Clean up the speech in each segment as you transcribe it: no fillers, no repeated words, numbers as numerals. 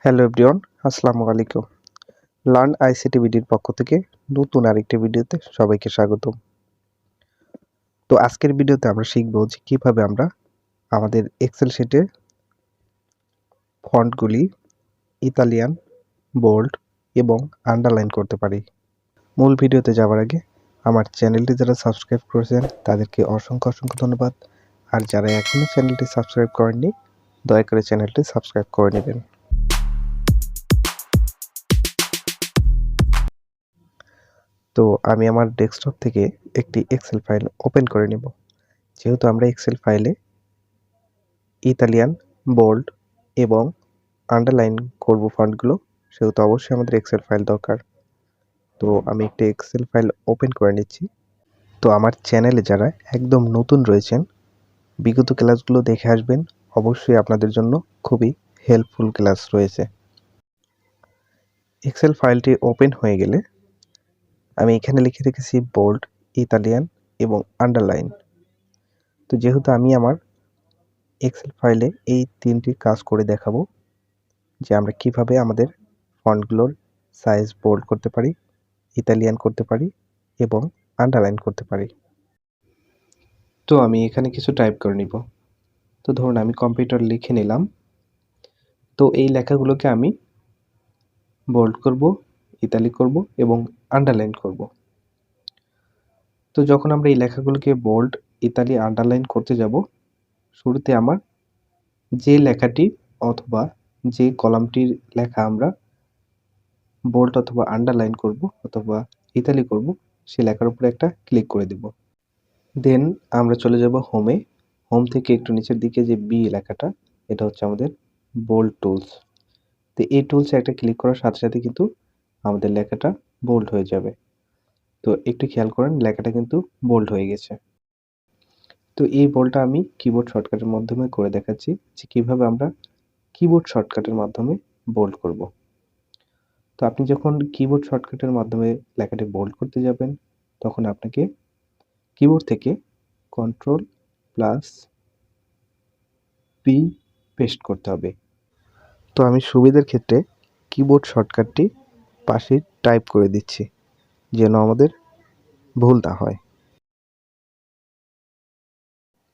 Hello everyone, আসসালামু আলাইকুম। Learn ICT বিডির পক্ষ থেকে নতুন আরেকটি ভিডিওতে সবাইকে স্বাগতম। তো আজকের ভিডিওতে আমরা শিখব যে কিভাবে আমরা আমাদের এক্সেল শিটে ফন্টগুলি ইতালিয়ান, বোল্ড এবং আন্ডারলাইন করতে পারি। মূল ভিডিওতে যাওয়ার আগে আমার চ্যানেলটি যারা সাবস্ক্রাইব করেছেন তাদেরকে অসংখ্য অসংখ্য ধন্যবাদ। আর যারা এখনও চ্যানেলটি সাবস্ক্রাইব করেননি দয়া করে চ্যানেলটি সাবস্ক্রাইব করে নেবেন। তো আমি আমার ডেস্কটপ থেকে একটি এক্সেল ফাইল ওপেন করে নেব। যেহেতু আমরা এক্সেল ফাইলে ইতালিয়ান, বোল্ড এবং আন্ডারলাইন করব ফন্টগুলো, সেহেতু অবশ্যই আমাদের এক্সেল ফাইল দরকার। তো আমি একটি এক্সেল ফাইল ওপেন করে নিচ্ছি। তো আমার চ্যানেলে যারা একদম নতুন রয়েছেন, বিগত ক্লাসগুলো দেখে আসবেন, অবশ্যই আপনাদের জন্য খুবই হেল্পফুল ক্লাস রয়েছে। এক্সেল ফাইলটি ওপেন হয়ে গেলে আমি এখানে লিখে রেখেছি বোল্ড, ইতালিয়ান এবং আন্ডারলাইন। তো যেহেতু আমি আমার এক্সেল ফাইলে এই তিনটি কাজ করে দেখাবো যে আমরা কিভাবে আমাদের ফন্টগুলোর সাইজ বোল্ড করতে পারি, ইতালিয়ান করতে পারি এবং আন্ডারলাইন করতে পারি। তো আমি এখানে কিছু টাইপ করে নিব। তো ধরুন আমি কম্পিউটার লিখে নিলাম। তো এই লেখাগুলোকে আমি বোল্ড করব, ইতালিক করব এবং আন্ডারলাইন করব। তো যখন আমরা এই লেখাগুলোকে বোল্ড, ইতালি, আন্ডারলাইন করতে যাব, শুরুতে আমার যে লেখাটি অথবা যে কলামটির লেখা আমরা বোল্ড অথবা আন্ডারলাইন করব অথবা ইতালি করব, সেই লেখার উপরে একটা ক্লিক করে দেব। দেন আমরা চলে যাব হোমে। হোম থেকে একটু নিচের দিকে যে বি লেখাটা, এটা হচ্ছে আমাদের বোল্ড টুলস। তো এই টুলসে একটা ক্লিক করার সাথে সাথে কিন্তু আমাদের লেখাটা বোল্ড হয়ে যাবে। তো একটু খেয়াল করেন, লেখাটা কিন্তু বোল্ড হয়ে গেছে। তো এই বোল্ডটা আমি কিবোর্ড শর্টকাটের মাধ্যমে করে দেখাচ্ছি যে কিভাবে আমরা কিবোর্ড শর্টকাটের মাধ্যমে বোল্ড করব। তো আপনি যখন কিবোর্ড শর্টকাটের মাধ্যমে লেখাটি বোল্ড করতে যাবেন, তখন আপনাকে কিবোর্ড থেকে কন্ট্রোল প্লাস পি পেস্ট করতে হবে। তো আমি সুবিধার ক্ষেত্রে কিবোর্ড শর্টকাটটি পাশে টাইপ করে দিচ্ছি যেন আমাদের ভুল না হয়।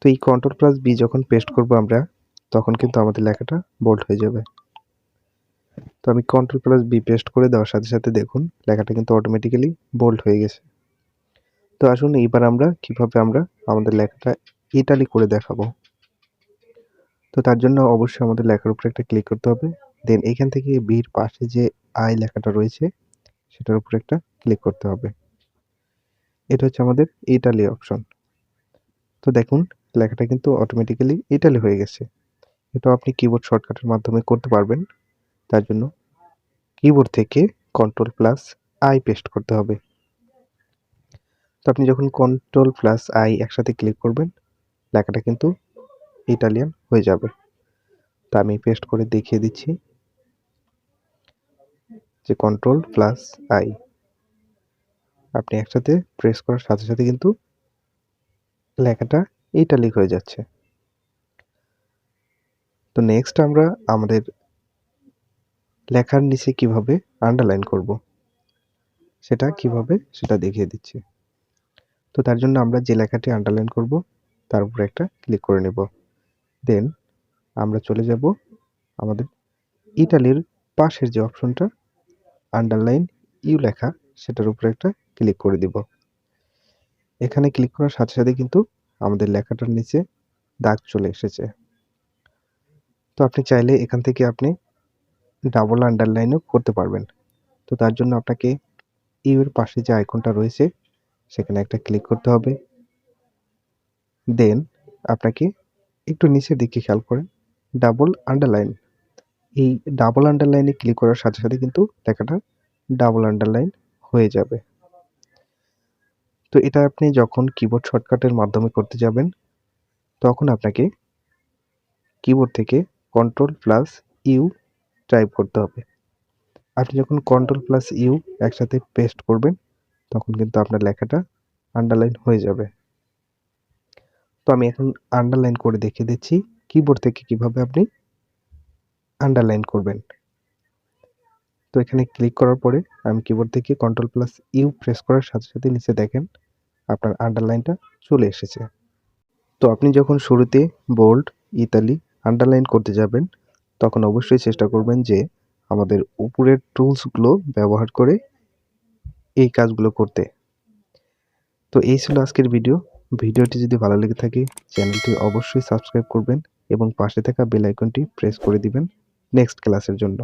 তো এই কন্ট্রোল প্লাস বি যখন পেস্ট করব আমরা, তখন কিন্তু আমাদের লেখাটা বোল্ড হয়ে যাবে। তো আমি কন্ট্রোল প্লাস বি পেস্ট করে দেওয়ার সাথে সাথে দেখুন লেখাটা কিন্তু অটোমেটিক্যালি বোল্ড হয়ে গেছে। তো আসুন এইবার আমরা কিভাবে আমরা আমাদের লেখাটা ইটালি করে দেখাবো। তো তার জন্য অবশ্যই আমাদের লেখার উপরে একটা ক্লিক করতে হবে। দেন এখান থেকে বির পাশে যে আই লেখাটা রয়েছে সেটার উপরে একটা ক্লিক করতে হবে। এটা হচ্ছে আমাদের ইটালি অপশন। তো দেখুন লেখাটা কিন্তু অটোমেটিক্যালি ইটালি হয়ে গেছে। এটা আপনি কিবোর্ড শর্টকাটের মাধ্যমে করতে পারবেন। তার জন্য কিবোর্ড থেকে কন্ট্রোল প্লাস আই পেস্ট করতে হবে। তো আপনি যখন কন্ট্রোল প্লাস আই একসাথে ক্লিক করবেন, লেখাটা কিন্তু ইটালিয়ান হয়ে যাবে। তা আমি পেস্ট করে দেখিয়ে দিচ্ছি যে কন্ট্রোল প্লাস আই আপনি একসাথে প্রেস করার সাথে সাথে কিন্তু লেখাটা ইটালিক হয়ে যাচ্ছে। তো নেক্সট আমরা আমাদের লেখার নিচে কিভাবে আন্ডারলাইন করব সেটা দেখিয়ে দিচ্ছি। তো তার জন্য আমরা যে লেখাটি আন্ডারলাইন করব তার উপরে একটা ক্লিক করে নেব। দেন আমরা চলে যাব আমাদের ইটালির পাশের যে অপশনটা আন্ডারলাইন ইউ লেখা, সেটার উপরে একটা ক্লিক করে দিব। এখানে ক্লিক করার সাথে সাথে কিন্তু আমাদের লেখাটার নিচে দাগ চলে এসেছে। তো আপনি চাইলে এখান থেকে আপনি ডাবল আন্ডারলাইনও করতে পারবেন। তো তার জন্য আপনাকে ইউ এর পাশে যে আইকনটা রয়েছে সেখানে একটা ক্লিক করতে হবে। দেন আপনাকে একটু নিচের দিকে খেয়াল করেন, ডাবল আন্ডারলাইন। এই ডাবল আন্ডারলাইনে ক্লিক করার সাথে সাথে কিন্তু লেখাটা ডাবল আন্ডারলাইন হয়ে যাবে। তো এটা আপনি যখন কিবোর্ড শর্টকাটের মাধ্যমে করতে যাবেন, তখন আপনাকে কিবোর্ড থেকে কন্ট্রোল প্লাস ইউ টাইপ করতে হবে। আপনি যখন কন্ট্রোল প্লাস ইউ একসাথে পেস্ট করবেন, তখন কিন্তু আপনার লেখাটা আন্ডারলাইন হয়ে যাবে। তো আমি এখন আন্ডারলাইন করে দেখিয়ে দিচ্ছি কিবোর্ড থেকে কিভাবে আপনি আন্ডারলাইন করবেন। তো এখানে ক্লিক করার পরে আমি কিবোর্ড থেকে Ctrl+U প্রেস করার সাথে সাথে নিচে দেখেন আপনার আন্ডারলাইনটা চলে এসেছে। তো আপনি যখন শুরুতে বোল্ড, ইতালি, আন্ডারলাইন করতে যাবেন তখন অবশ্যই চেষ্টা করবেন যে আমাদের উপরের টুলসগুলো ব্যবহার করে এই কাজগুলো করতে। তো এই ছিল আজকের ভিডিওটি যদি ভালো লেগে থাকে চ্যানেলটি অবশ্যই সাবস্ক্রাইব করবেন এবং পাশে থাকা বেল আইকনটি প্রেস করে দিবেন নেক্সট ক্লাসের জন্য।